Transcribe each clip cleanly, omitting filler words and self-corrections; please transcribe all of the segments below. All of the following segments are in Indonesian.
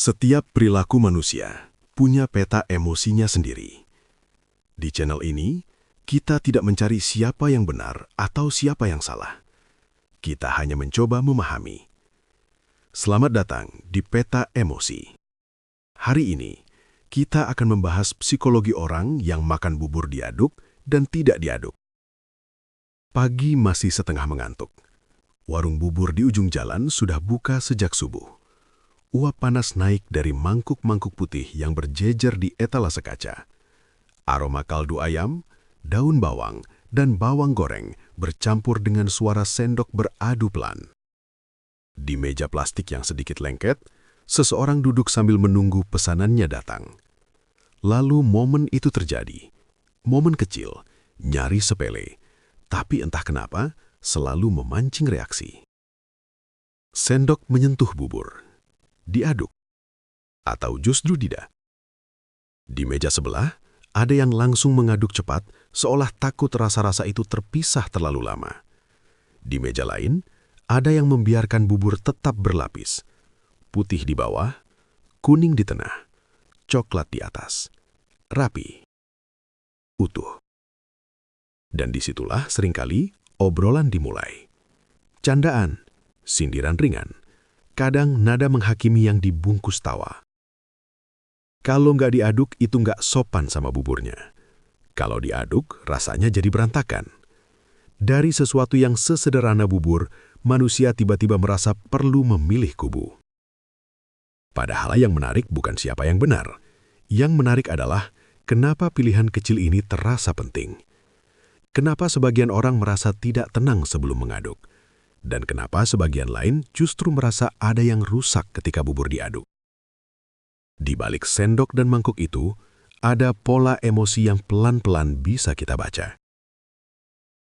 Setiap perilaku manusia punya peta emosinya sendiri. Di channel ini, kita tidak mencari siapa yang benar atau siapa yang salah. Kita hanya mencoba memahami. Selamat datang di Peta Emosi. Hari ini, kita akan membahas psikologi orang yang makan bubur diaduk dan tidak diaduk. Pagi masih setengah mengantuk. Warung bubur di ujung jalan sudah buka sejak subuh. Uap panas naik dari mangkuk-mangkuk putih yang berjejer di etalase kaca. Aroma kaldu ayam, daun bawang, dan bawang goreng bercampur dengan suara sendok beradu pelan. Di meja plastik yang sedikit lengket, seseorang duduk sambil menunggu pesanannya datang. Lalu momen itu terjadi. Momen kecil, nyaris sepele, tapi entah kenapa selalu memancing reaksi. Sendok menyentuh bubur. Diaduk, atau justru tidak. Di meja sebelah, ada yang langsung mengaduk cepat, seolah takut rasa-rasa itu terpisah terlalu lama. Di meja lain, ada yang membiarkan bubur tetap berlapis. Putih di bawah, kuning di tengah, coklat di atas. Rapi. Utuh. Dan disitulah seringkali obrolan dimulai. Candaan, sindiran ringan. Kadang nada menghakimi yang dibungkus tawa. Kalau nggak diaduk, itu nggak sopan sama buburnya. Kalau diaduk, rasanya jadi berantakan. Dari sesuatu yang sesederhana bubur, manusia tiba-tiba merasa perlu memilih kubu. Padahal yang menarik bukan siapa yang benar. Yang menarik adalah kenapa pilihan kecil ini terasa penting. Kenapa sebagian orang merasa tidak tenang sebelum mengaduk. Dan kenapa sebagian lain justru merasa ada yang rusak ketika bubur diaduk. Di balik sendok dan mangkuk itu, ada pola emosi yang pelan-pelan bisa kita baca.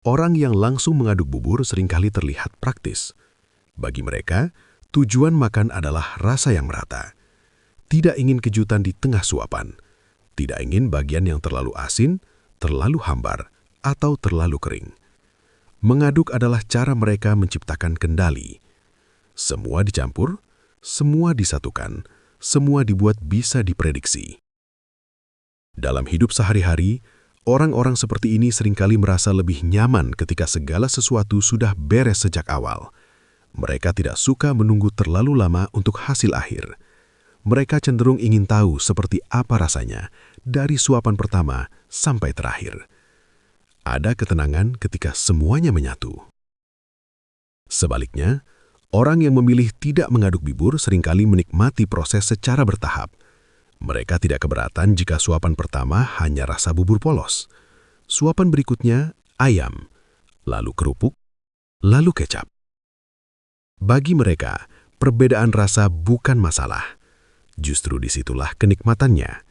Orang yang langsung mengaduk bubur seringkali terlihat praktis. Bagi mereka, tujuan makan adalah rasa yang merata. Tidak ingin kejutan di tengah suapan. Tidak ingin bagian yang terlalu asin, terlalu hambar, atau terlalu kering. Mengaduk adalah cara mereka menciptakan kendali. Semua dicampur, semua disatukan, semua dibuat bisa diprediksi. Dalam hidup sehari-hari, orang-orang seperti ini seringkali merasa lebih nyaman ketika segala sesuatu sudah beres sejak awal. Mereka tidak suka menunggu terlalu lama untuk hasil akhir. Mereka cenderung ingin tahu seperti apa rasanya dari suapan pertama sampai terakhir. Ada ketenangan ketika semuanya menyatu. Sebaliknya, orang yang memilih tidak mengaduk bubur seringkali menikmati proses secara bertahap. Mereka tidak keberatan jika suapan pertama hanya rasa bubur polos. Suapan berikutnya ayam, lalu kerupuk, lalu kecap. Bagi mereka, perbedaan rasa bukan masalah. Justru disitulah kenikmatannya.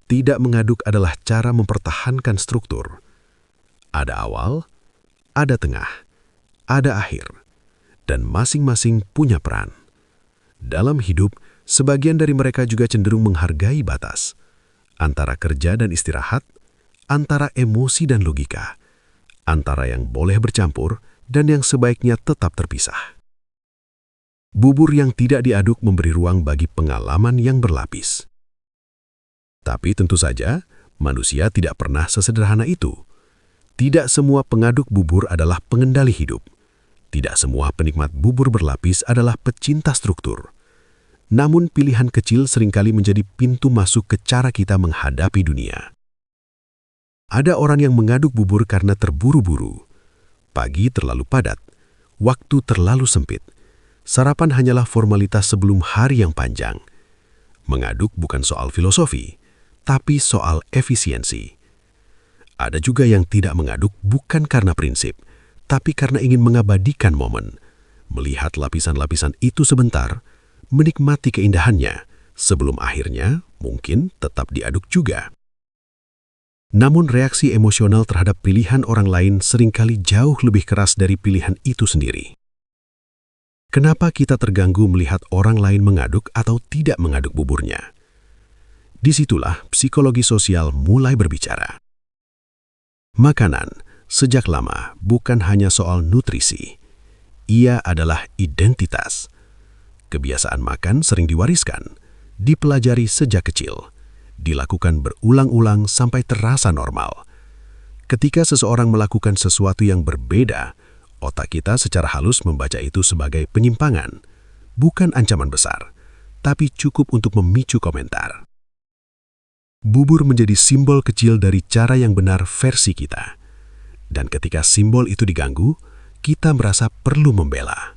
Tidak mengaduk adalah cara mempertahankan struktur. Ada awal, ada tengah, ada akhir, dan masing-masing punya peran. Dalam hidup, sebagian dari mereka juga cenderung menghargai batas, antara kerja dan istirahat, antara emosi dan logika, antara yang boleh bercampur dan yang sebaiknya tetap terpisah. Bubur yang tidak diaduk memberi ruang bagi pengalaman yang berlapis. Tapi tentu saja, manusia tidak pernah sesederhana itu. Tidak semua pengaduk bubur adalah pengendali hidup. Tidak semua penikmat bubur berlapis adalah pecinta struktur. Namun pilihan kecil seringkali menjadi pintu masuk ke cara kita menghadapi dunia. Ada orang yang mengaduk bubur karena terburu-buru. Pagi terlalu padat, waktu terlalu sempit. Sarapan hanyalah formalitas sebelum hari yang panjang. Mengaduk bukan soal filosofi, tapi soal efisiensi. Ada juga yang tidak mengaduk bukan karena prinsip, tapi karena ingin mengabadikan momen, melihat lapisan-lapisan itu sebentar, menikmati keindahannya, sebelum akhirnya mungkin tetap diaduk juga. Namun reaksi emosional terhadap pilihan orang lain seringkali jauh lebih keras dari pilihan itu sendiri. Kenapa kita terganggu melihat orang lain mengaduk atau tidak mengaduk buburnya? Disitulah psikologi sosial mulai berbicara. Makanan, sejak lama, bukan hanya soal nutrisi. Ia adalah identitas. Kebiasaan makan sering diwariskan. dipelajari sejak kecil, dilakukan berulang-ulang sampai terasa normal. Ketika seseorang melakukan sesuatu yang berbeda, otak kita secara halus membaca itu sebagai penyimpangan, bukan ancaman besar, tapi cukup untuk memicu komentar. Bubur menjadi simbol kecil dari cara yang benar versi kita. Dan ketika simbol itu diganggu, kita merasa perlu membela.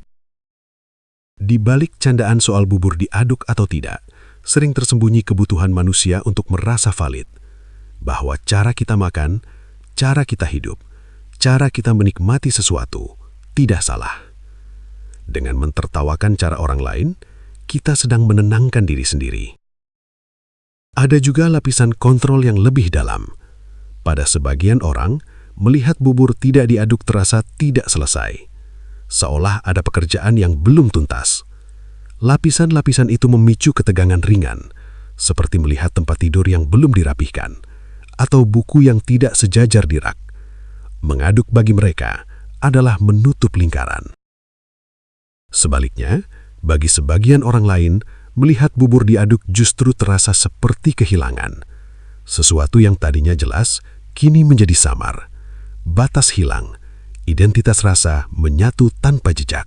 Di balik candaan soal bubur diaduk atau tidak, sering tersembunyi kebutuhan manusia untuk merasa valid. Bahwa cara kita makan, cara kita hidup, cara kita menikmati sesuatu, tidak salah. Dengan mentertawakan cara orang lain, kita sedang menenangkan diri sendiri. Ada juga lapisan kontrol yang lebih dalam. Pada sebagian orang, melihat bubur tidak diaduk terasa tidak selesai. Seolah ada pekerjaan yang belum tuntas. Lapisan-lapisan itu memicu ketegangan ringan, seperti melihat tempat tidur yang belum dirapihkan, atau buku yang tidak sejajar di rak. Mengaduk bagi mereka adalah menutup lingkaran. Sebaliknya, bagi sebagian orang lain, melihat bubur diaduk justru terasa seperti kehilangan. Sesuatu yang tadinya jelas, kini menjadi samar. Batas hilang, identitas rasa menyatu tanpa jejak.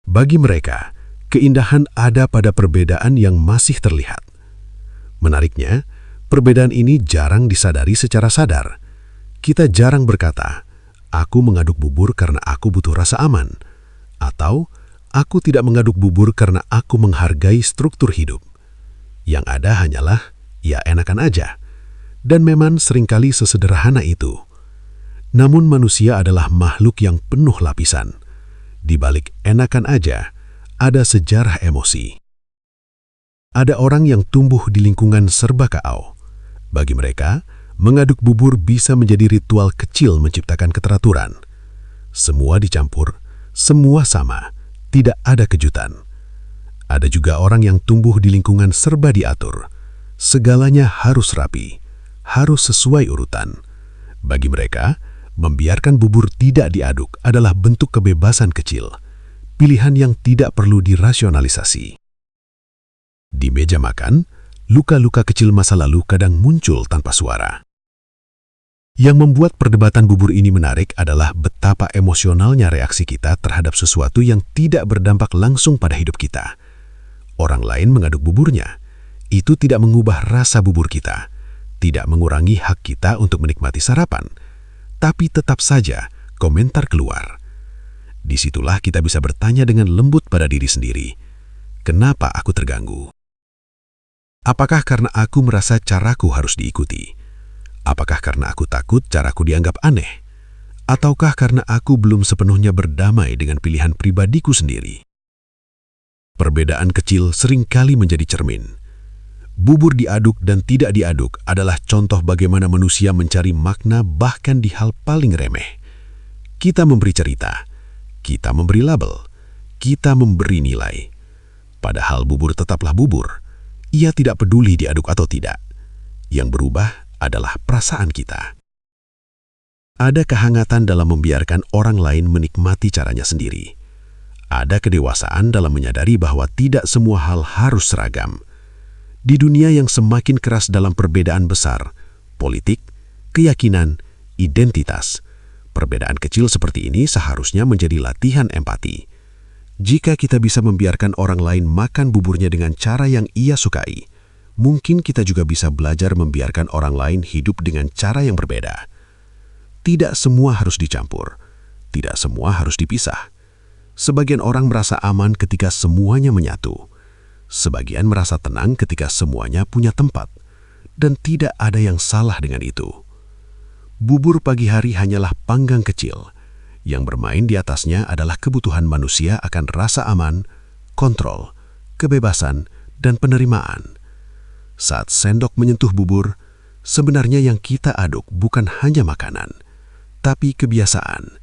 Bagi mereka, keindahan ada pada perbedaan yang masih terlihat. Menariknya, perbedaan ini jarang disadari secara sadar. Kita jarang berkata, "Aku mengaduk bubur karena aku butuh rasa aman," atau "Aku tidak mengaduk bubur karena aku menghargai struktur hidup." Yang ada hanyalah, ya enakan aja. Dan memang seringkali sesederhana itu. Namun manusia adalah makhluk yang penuh lapisan. Di balik enakan aja, ada sejarah emosi. Ada orang yang tumbuh di lingkungan serba kaau. Bagi mereka, mengaduk bubur bisa menjadi ritual kecil menciptakan keteraturan. Semua dicampur, semua sama. Tidak ada kejutan. Ada juga orang yang tumbuh di lingkungan serba diatur. Segalanya harus rapi, harus sesuai urutan. Bagi mereka, membiarkan bubur tidak diaduk adalah bentuk kebebasan kecil, pilihan yang tidak perlu dirasionalisasi. Di meja makan, luka-luka kecil masa lalu kadang muncul tanpa suara. Yang membuat perdebatan bubur ini menarik adalah betapa emosionalnya reaksi kita terhadap sesuatu yang tidak berdampak langsung pada hidup kita. Orang lain mengaduk buburnya. Itu tidak mengubah rasa bubur kita, tidak mengurangi hak kita untuk menikmati sarapan, tapi tetap saja komentar keluar. Disitulah kita bisa bertanya dengan lembut pada diri sendiri, kenapa aku terganggu? Apakah karena aku merasa caraku harus diikuti? Apakah karena aku takut caraku dianggap aneh? Ataukah karena aku belum sepenuhnya berdamai dengan pilihan pribadiku sendiri? Perbedaan kecil seringkali menjadi cermin. Bubur diaduk dan tidak diaduk adalah contoh bagaimana manusia mencari makna bahkan di hal paling remeh. Kita memberi cerita, kita memberi label, kita memberi nilai. Padahal bubur tetaplah bubur. Ia tidak peduli diaduk atau tidak. Yang berubah adalah perasaan kita. Ada kehangatan dalam membiarkan orang lain menikmati caranya sendiri. Ada kedewasaan dalam menyadari bahwa tidak semua hal harus seragam. Di dunia yang semakin keras dalam perbedaan besar, politik, keyakinan, identitas, perbedaan kecil seperti ini seharusnya menjadi latihan empati. Jika kita bisa membiarkan orang lain makan buburnya dengan cara yang ia sukai, mungkin kita juga bisa belajar membiarkan orang lain hidup dengan cara yang berbeda. Tidak semua harus dicampur, tidak semua harus dipisah. Sebagian orang merasa aman ketika semuanya menyatu. Sebagian merasa tenang ketika semuanya punya tempat. Dan tidak ada yang salah dengan itu. Bubur pagi hari hanyalah panggang kecil. Yang bermain di atasnya adalah kebutuhan manusia akan rasa aman, kontrol, kebebasan, dan penerimaan. Saat sendok menyentuh bubur, sebenarnya yang kita aduk bukan hanya makanan, tapi kebiasaan,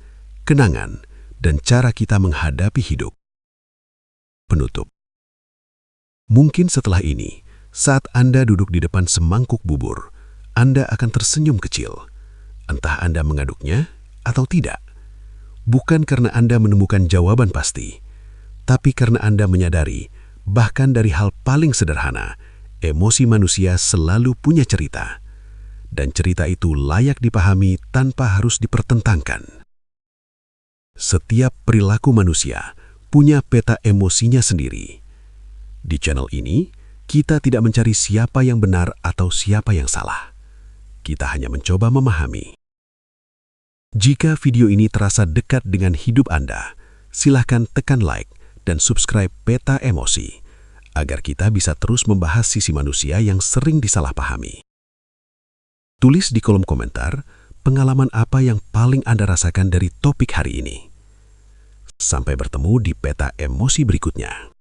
kenangan, dan cara kita menghadapi hidup. Penutup. Mungkin setelah ini, saat Anda duduk di depan semangkuk bubur, Anda akan tersenyum kecil. Entah Anda mengaduknya atau tidak. Bukan karena Anda menemukan jawaban pasti, tapi karena Anda menyadari Bahkan dari hal paling sederhana, emosi manusia selalu punya cerita. Dan cerita itu layak dipahami tanpa harus dipertentangkan. Setiap perilaku manusia punya peta emosinya sendiri. Di channel ini, kita tidak mencari siapa yang benar atau siapa yang salah. Kita hanya mencoba memahami. Jika video ini terasa dekat dengan hidup Anda, silakan tekan like dan subscribe Peta Emosi, agar kita bisa terus membahas sisi manusia yang sering disalahpahami. Tulis di kolom komentar pengalaman apa yang paling Anda rasakan dari topik hari ini. Sampai bertemu di Peta Emosi berikutnya.